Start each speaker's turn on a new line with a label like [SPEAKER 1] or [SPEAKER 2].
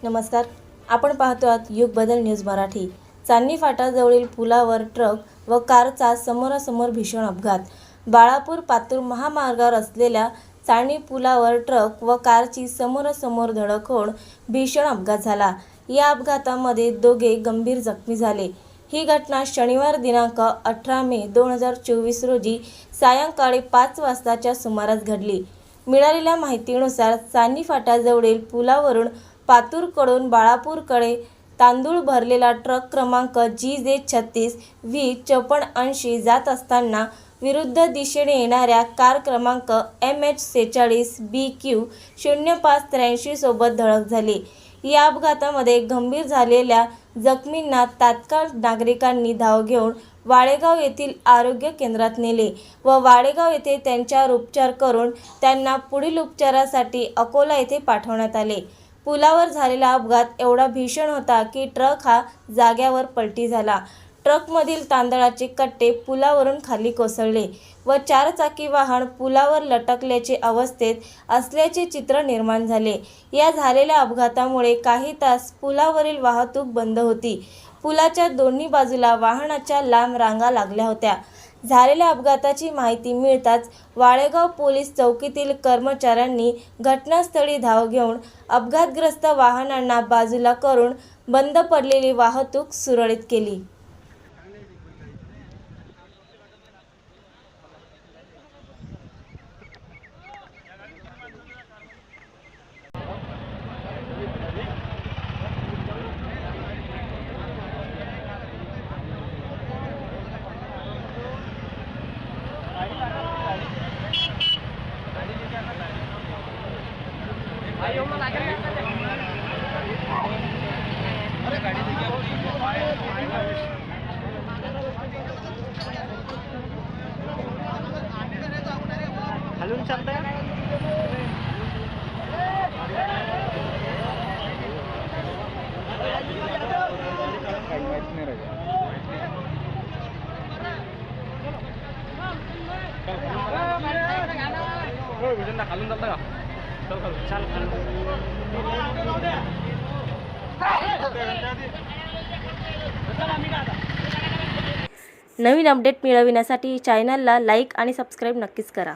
[SPEAKER 1] नमस्कार, आपण पाहतो आहात युग बदल न्यूज मराठी। चांदणी फाटाजवळील पुलावर ट्रक व कारचा समोरासमोर भीषण अपघात। बाळापूर पातूर महामार्गावर असलेल्या चांदणी पुलावर ट्रक व कारची समोरासमोर धडक होऊन भीषण अपघात झाला। या अपघातामध्ये दोघे गंभीर जखमी झाले। ही घटना शनिवार दिनांक 18 मे 2024 रोजी सायंकाळी 5 वाजताच्या सुमारास घडली। मिळालेल्या माहितीनुसार चांदणी फाटाजवळील पुलावरून पातूरकडून बाळापूरकडे तांदूळ भरलेला ट्रक क्रमांक GJ 36 V 5480 जात असताना विरुद्ध दिशेने येणाऱ्या कार क्रमांक MH 46 BQ 0583 सोबत धडक झाली। या अपघातामध्ये गंभीर झालेल्या जखमींना तात्काळ नागरिकांनी धाव घेऊन वाळेगाव येथील आरोग्य केंद्रात नेले व वाळेगाव येथे त्यांच्यावर उपचार करून त्यांना पुढील उपचारासाठी अकोला येथे पाठवण्यात आले। पुलावर झालेला अपघात एवढा भीषण होता की ट्रक हा जाग्यावर पलटी झाला। ट्रकमधील तांदळाचे कट्टे पुलावरून खाली कोसळले व 4 चाकी वाहन पुलावर लटकल्याचे अवस्थेत असल्याचे चित्र निर्माण झाले। या झालेल्या अपघातामुळे काही तास पुलावरील वाहतूक बंद होती। पुलाच्या दोन्ही बाजूला वाहनाच्या लांब रांगा लागल्या होत्या। झालेल्या अपघाताची माहिती मिळताच वाळेगाव पोलीस चौकीतील कर्मचाऱ्यांनी घटनास्थळी धाव घेऊन अपघातग्रस्त वाहनांना बाजूला करून बंद पडलेली वाहतूक सुरळीत केली।
[SPEAKER 2] हलून चालतंय काही माहित नाही रे। खालून चालतं का? चाल
[SPEAKER 1] नवीन अपडेट मिळविण्यासाठी चॅनलला लाईक आणि सबस्क्राईब नक्कीच करा।